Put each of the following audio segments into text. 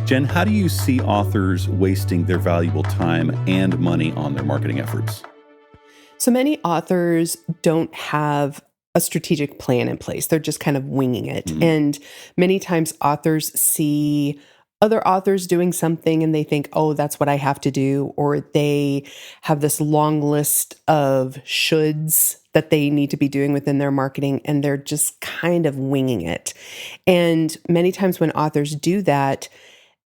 Jen, how do you see authors wasting their valuable time and money on their marketing efforts? So many authors don't have a strategic plan in place. They're just kind of winging it. And many times authors see other authors doing something and they think, oh, that's what I have to do. Or they have this long list of shoulds that they need to be doing within their marketing, and they're just kind of winging it. And many times when authors do that,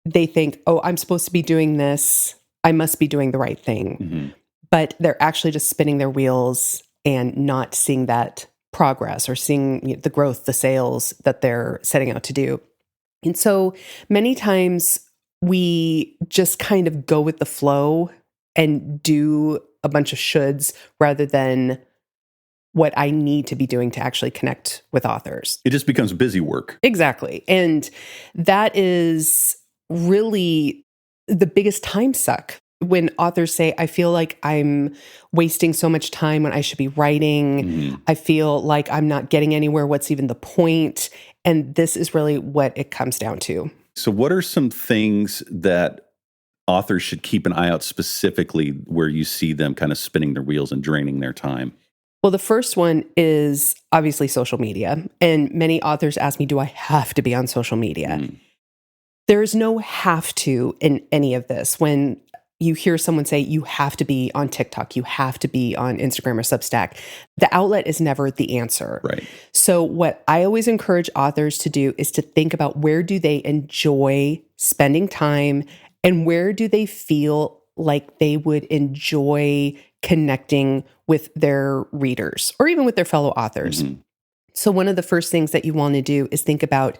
they think, oh, I'm supposed to be doing this. I must be doing the right thing. But they're actually just spinning their wheels and not seeing that progress or seeing the growth, the sales that they're setting out to do. And so many times we just kind of go with the flow and do a bunch of shoulds rather than what I need to be doing to actually connect with authors. It just becomes busy work. Exactly. And that is really the biggest time suck. When authors say, I feel like I'm wasting so much time when I should be writing, I feel like I'm not getting anywhere. What's even the point? And this is really what it comes down to. So what are some things that authors should keep an eye out specifically where you see them kind of spinning their wheels and draining their time? Well, the first one is obviously social media. And many authors ask me, do I have to be on social media? There is no have to in any of this. When you hear someone say you have to be on TikTok, you have to be on Instagram or Substack, the outlet is never the answer. Right. So what I always encourage authors to do is to think about where do they enjoy spending time and where do they feel like they would enjoy connecting with their readers or even with their fellow authors. So one of the first things that you want to do is think about,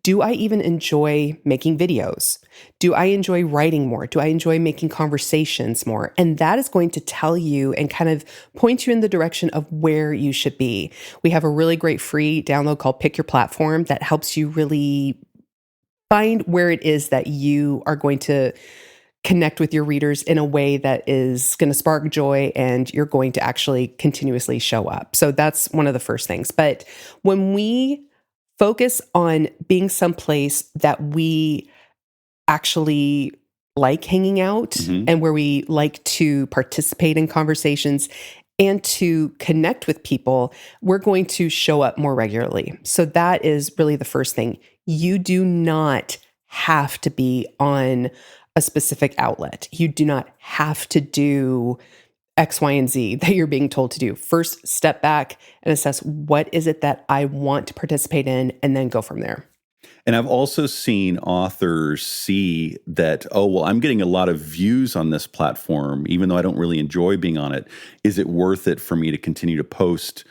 do I even enjoy making videos? Do I enjoy writing more? Do I enjoy making conversations more? And that is going to tell you and kind of point you in the direction of where you should be. We have a really great free download called Pick Your Platform that helps you really find where it is that you are going to connect with your readers in a way that is going to spark joy and you're going to actually continuously show up. So that's one of the first things. But when we focus on being someplace that we actually like hanging out and where we like to participate in conversations and to connect with people, we're going to show up more regularly. So that is really the first thing. You do not have to be on a specific outlet. You do not have to do X, Y, and Z that you're being told to do. First, step back and assess what is it that I want to participate in, and then go from there. And I've also seen authors see that, oh, well, I'm getting a lot of views on this platform, even though I don't really enjoy being on it. Is it worth it for me to continue to post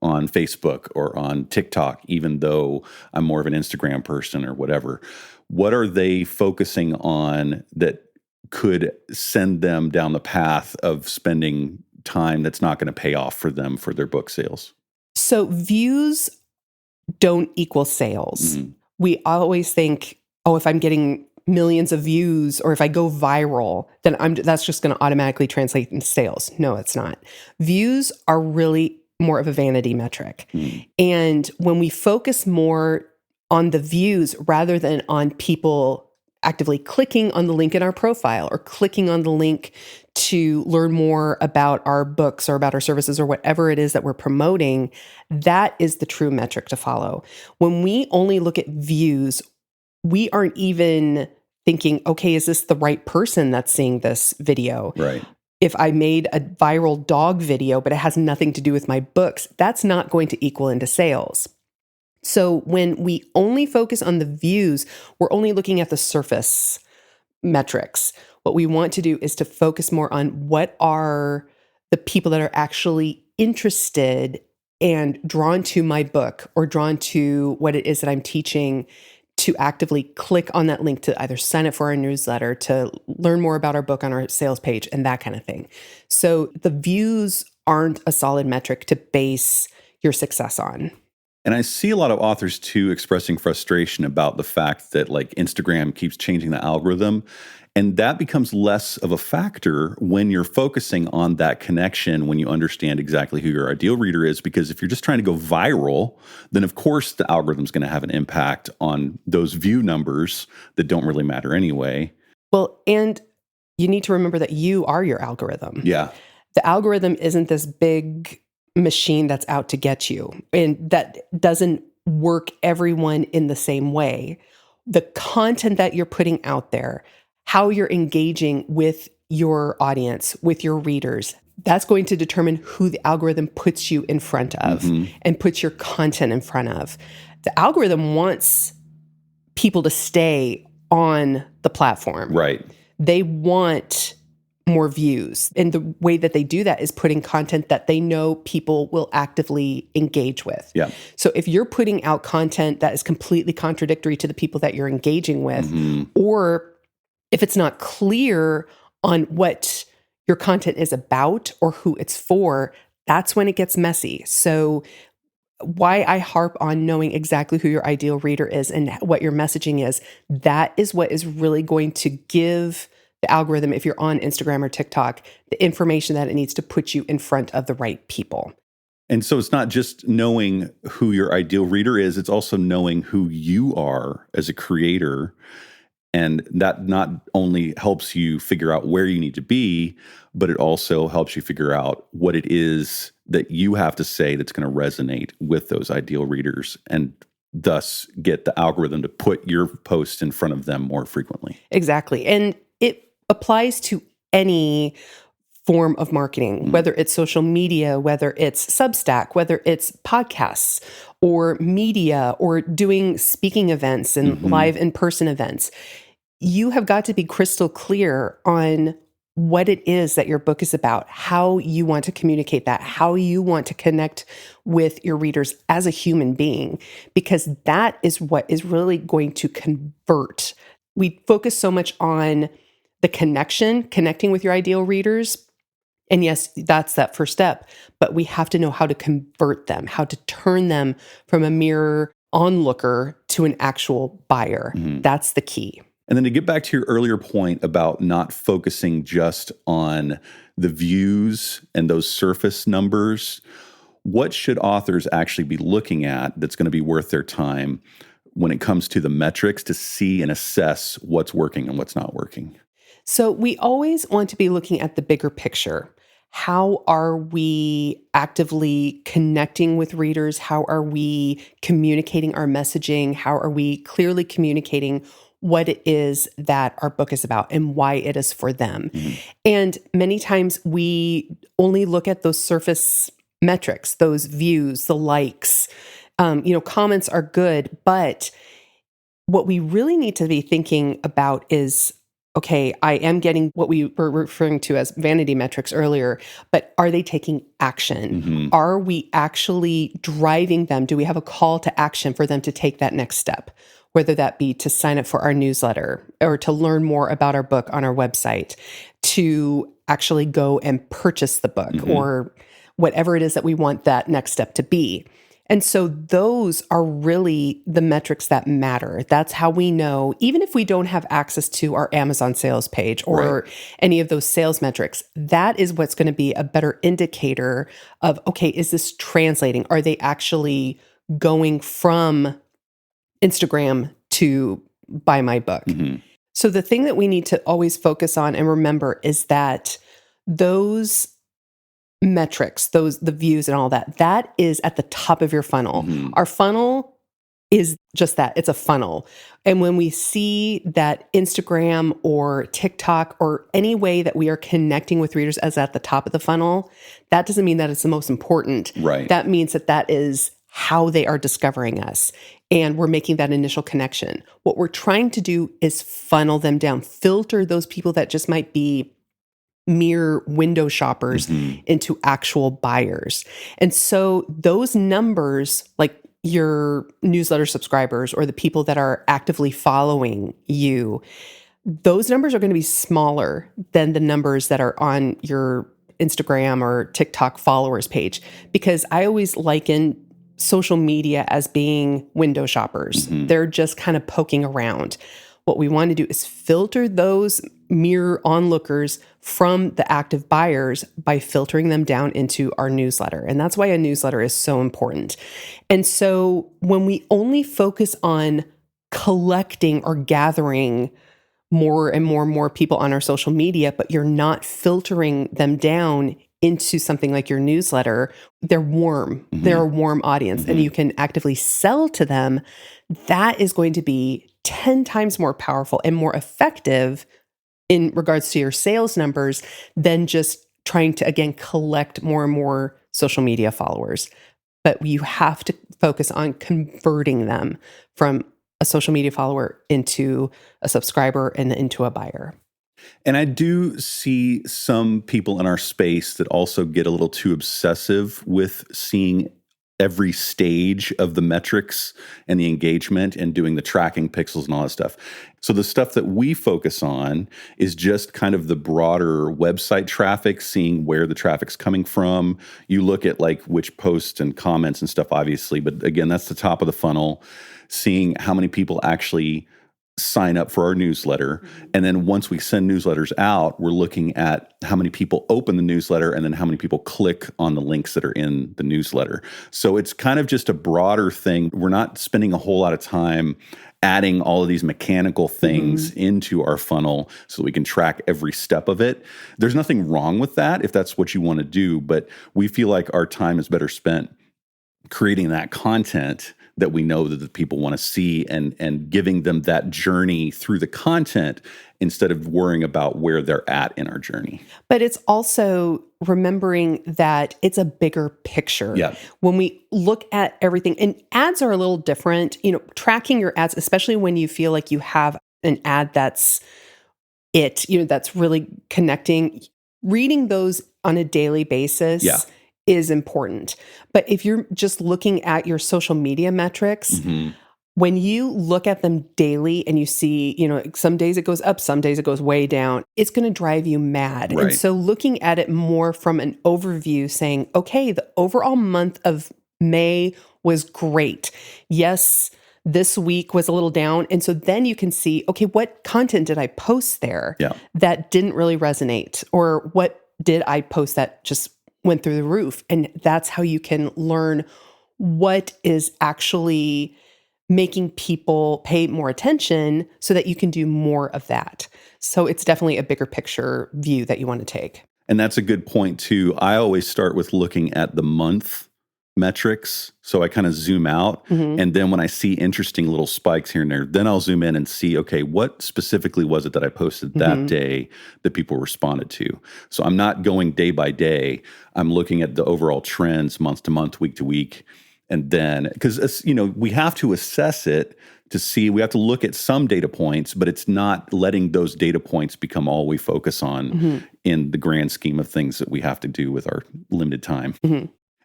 on Facebook or on TikTok, even though I'm more of an Instagram person or whatever? What are they focusing on that could send them down the path of spending time that's not going to pay off for them for their book sales? So views don't equal sales. We always think, oh, if I'm getting millions of views or if I go viral, then that's just going to automatically translate into sales. No, it's not. Views are really more of a vanity metric. And when we focus more on the views rather than on people actively clicking on the link in our profile or clicking on the link to learn more about our books or about our services or whatever it is that we're promoting, that is the true metric to follow. When we only look at views, we aren't even thinking, okay, is this the right person that's seeing this video? Right. If I made a viral dog video, but it has nothing to do with my books, that's not going to equal into sales. So when we only focus on the views, we're only looking at the surface metrics. What we want to do is to focus more on what are the people that are actually interested and drawn to my book or drawn to what it is that I'm teaching, to actively click on that link to either sign up for our newsletter, to learn more about our book on our sales page, and that kind of thing. So the views aren't a solid metric to base your success on. And I see a lot of authors too expressing frustration about the fact that like Instagram keeps changing the algorithm. And that becomes less of a factor when you're focusing on that connection, when you understand exactly who your ideal reader is. Because if you're just trying to go viral, then of course the algorithm's going to have an impact on those view numbers that don't really matter anyway. Well, and you need to remember that you are your algorithm. Yeah. The algorithm isn't this big machine that's out to get you, and that doesn't work everyone in the same way. The content that you're putting out there, how you're engaging with your audience, with your readers, that's going to determine who the algorithm puts you in front of and puts your content in front of. The algorithm wants people to stay on the platform. Right. They want more views. And the way that they do that is putting content that they know people will actively engage with. Yeah. So if you're putting out content that is completely contradictory to the people that you're engaging with, or if it's not clear on what your content is about or who it's for, that's when it gets messy. So why I harp on knowing exactly who your ideal reader is and what your messaging is, that is what is really going to give the algorithm, if you're on Instagram or TikTok, the information that it needs to put you in front of the right people. And so it's not just knowing who your ideal reader is, it's also knowing who you are as a creator. And that not only helps you figure out where you need to be, but it also helps you figure out what it is that you have to say that's going to resonate with those ideal readers, and thus get the algorithm to put your posts in front of them more frequently. Exactly. And it applies to any form of marketing, whether it's social media, whether it's Substack, whether it's podcasts or media or doing speaking events and live in-person events. You have got to be crystal clear on what it is that your book is about, how you want to communicate that, how you want to connect with your readers as a human being, because that is what is really going to convert. We focus so much on the connecting with your ideal readers. And yes, that's that first step, but we have to know how to convert them, how to turn them from a mere onlooker to an actual buyer. That's the key. And then to get back to your earlier point about not focusing just on the views and those surface numbers, what should authors actually be looking at that's going to be worth their time when it comes to the metrics to see and assess what's working and what's not working? So we always want to be looking at the bigger picture. How are we actively connecting with readers? How are we communicating our messaging? How are we clearly communicating what it is that our book is about and why it is for them? And many times we only look at those surface metrics, those views, the likes. Comments are good, but what we really need to be thinking about is, okay, I am getting what we were referring to as vanity metrics earlier, but are they taking action? Are we actually driving them? Do we have a call to action for them to take that next step? Whether that be to sign up for our newsletter or to learn more about our book on our website, to actually go and purchase the book or whatever it is that we want that next step to be. And so those are really the metrics that matter. That's how we know, even if we don't have access to our Amazon sales page or any of those sales metrics, that is what's going to be a better indicator of, okay, is this translating? Are they actually going from Instagram to buy my book? So the thing that we need to always focus on and remember is that those metrics, the views and all that, that is at the top of your funnel. Our funnel is just that. It's a funnel. And when we see that Instagram or TikTok or any way that we are connecting with readers as at the top of the funnel, that doesn't mean that it's the most important. Right. That means that is how they are discovering us. And we're making that initial connection. What we're trying to do is funnel them down, filter those people that just might be mere window shoppers into actual buyers. And so those numbers, like your newsletter subscribers or the people that are actively following you, those numbers are going to be smaller than the numbers that are on your Instagram or TikTok followers page. Because I always liken social media as being window shoppers. They're just kind of poking around. What we want to do is filter those mere onlookers from the active buyers by filtering them down into our newsletter. And that's why a newsletter is so important. And so when we only focus on collecting or gathering more and more and more people on our social media, but you're not filtering them down into something like your newsletter, they're warm. They're a warm audience, and you can actively sell to them. That is going to be 10 times more powerful and more effective in regards to your sales numbers than just trying to, again, collect more and more social media followers. But you have to focus on converting them from a social media follower into a subscriber and into a buyer. And I do see some people in our space that also get a little too obsessive with seeing every stage of the metrics and the engagement and doing the tracking pixels and all that stuff. So the stuff that we focus on is just kind of the broader website traffic, seeing where the traffic's coming from. You look at like which posts and comments and stuff, obviously, but again, that's the top of the funnel, seeing how many people actually sign up for our newsletter. And then once we send newsletters out, we're looking at how many people open the newsletter and then how many people click on the links that are in the newsletter. So it's kind of just a broader thing. We're not spending a whole lot of time adding all of these mechanical things into our funnel so that we can track every step of it. There's nothing wrong with that if that's what you want to do, but we feel like our time is better spent creating that content that we know that the people want to see and giving them that journey through the content instead of worrying about where they're at in our journey. But it's also remembering that it's a bigger picture. Yeah. When we look at everything, and ads are a little different, tracking your ads, especially when you feel like you have an ad that's that's really connecting, reading those on a daily basis. Yeah. Is important. But if you're just looking at your social media metrics, when you look at them daily and you see, some days it goes up, some days it goes way down, it's going to drive you mad. Right. And so looking at it more from an overview saying, okay, the overall month of May was great. Yes, this week was a little down. And so then you can see, okay, what content did I post there that didn't really resonate? Or what did I post that just went through the roof? And that's how you can learn what is actually making people pay more attention so that you can do more of that. So it's definitely a bigger picture view that you want to take. And that's a good point too. I always start with looking at the month metrics. So I kind of zoom out. And then when I see interesting little spikes here and there, then I'll zoom in and see, okay, what specifically was it that I posted that day that people responded to? So I'm not going day by day. I'm looking at the overall trends month to month, week to week. And then, because, we have to assess it to see, we have to look at some data points, but it's not letting those data points become all we focus on in the grand scheme of things that we have to do with our limited time.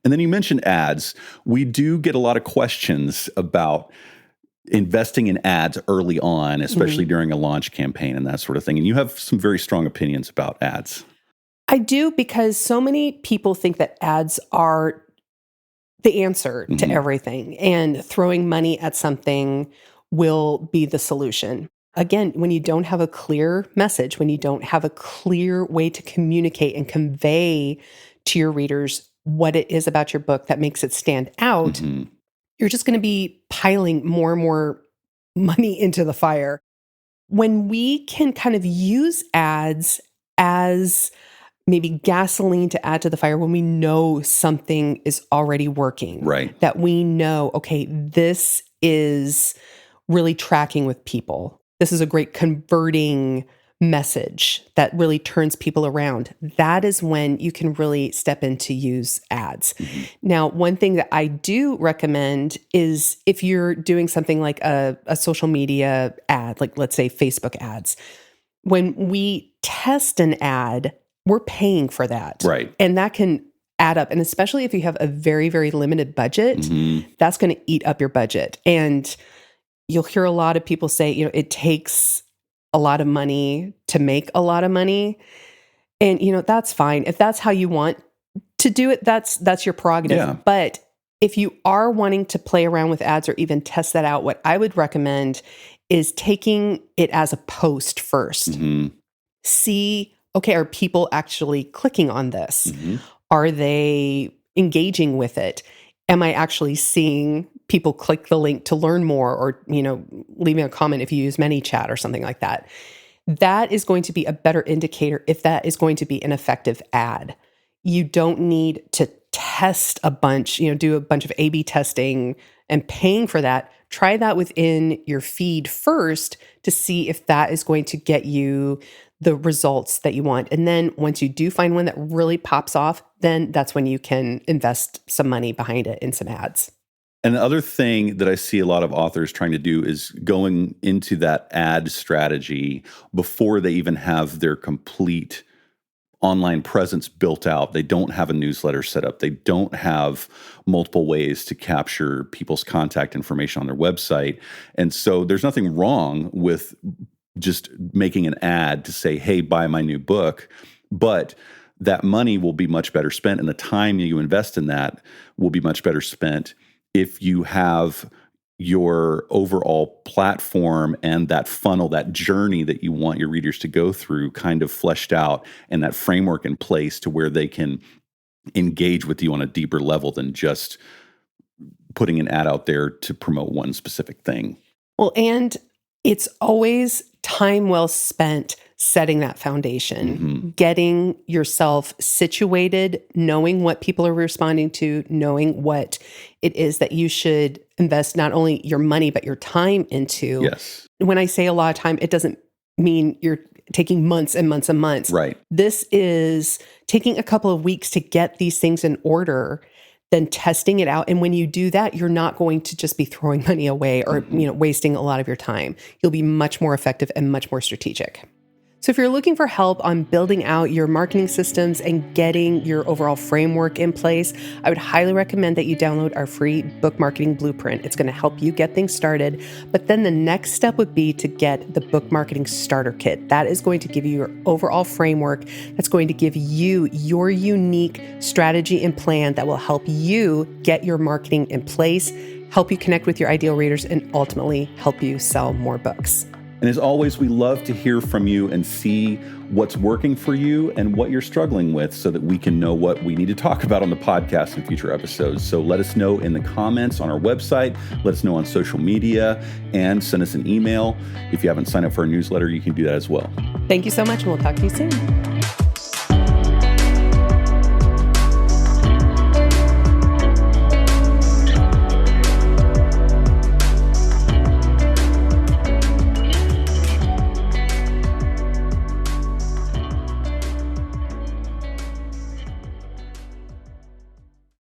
And then you mentioned ads. We do get a lot of questions about investing in ads early on, especially during a launch campaign and that sort of thing. And you have some very strong opinions about ads. I do, because so many people think that ads are the answer to everything, and throwing money at something will be the solution. Again, when you don't have a clear message, when you don't have a clear way to communicate and convey to your readers what it is about your book that makes it stand out, you're just going to be piling more and more money into the fire. When we can kind of use ads as maybe gasoline to add to the fire, when we know something is already working, right? That we know, okay, this is really tracking with people. This is a great converting message that really turns people around. That is when you can really step in to use ads. Now, one thing that I do recommend is if you're doing something like a social media ad, like let's say Facebook ads, when we test an ad, we're paying for that. Right. And that can add up. And especially if you have a very, very limited budget, that's going to eat up your budget. And you'll hear a lot of people say, it takes a lot of money to make a lot of money. And, that's fine. If that's how you want to do it, that's your prerogative. Yeah. But If you are wanting to play around with ads or even test that out, what I would recommend is taking it as a post first. Mm-hmm. See, okay, are people actually clicking on this? Mm-hmm. Are they engaging with it? Am I actually seeing people click the link to learn more, or, leaving a comment if you use ManyChat or something like that? That is going to be a better indicator if that is going to be an effective ad. You don't need to test a bunch, do a bunch of A/B testing and paying for that. Try that within your feed first to see if that is going to get you the results that you want. And then once you do find one that really pops off, then that's when you can invest some money behind it in some ads. And the other thing that I see a lot of authors trying to do is going into that ad strategy before they even have their complete online presence built out. They don't have a newsletter set up. They don't have multiple ways to capture people's contact information on their website. And so there's nothing wrong with just making an ad to say, hey, buy my new book. But that money will be much better spent, and the time you invest in that will be much better spent if you have your overall platform and that funnel, that journey that you want your readers to go through kind of fleshed out, and that framework in place to where they can engage with you on a deeper level than just putting an ad out there to promote one specific thing. Well, and it's always time well spent setting that foundation, getting yourself situated, knowing what people are responding to, knowing what it is that you should invest not only your money, but your time into. Yes. When I say a lot of time, it doesn't mean you're taking months and months and months. Right. This is taking a couple of weeks to get these things in order, then testing it out. And when you do that, you're not going to just be throwing money away or wasting a lot of your time. You'll be much more effective and much more strategic. So if you're looking for help on building out your marketing systems and getting your overall framework in place, I would highly recommend that you download our free book marketing blueprint. It's going to help you get things started. But then the next step would be to get the book marketing starter kit. That is going to give you your overall framework. That's going to give you your unique strategy and plan that will help you get your marketing in place, help you connect with your ideal readers, and ultimately help you sell more books. And as always, we love to hear from you and see what's working for you and what you're struggling with so that we can know what we need to talk about on the podcast in future episodes. So let us know in the comments on our website, let us know on social media, and send us an email. If you haven't signed up for our newsletter, you can do that as well. Thank you so much, and we'll talk to you soon.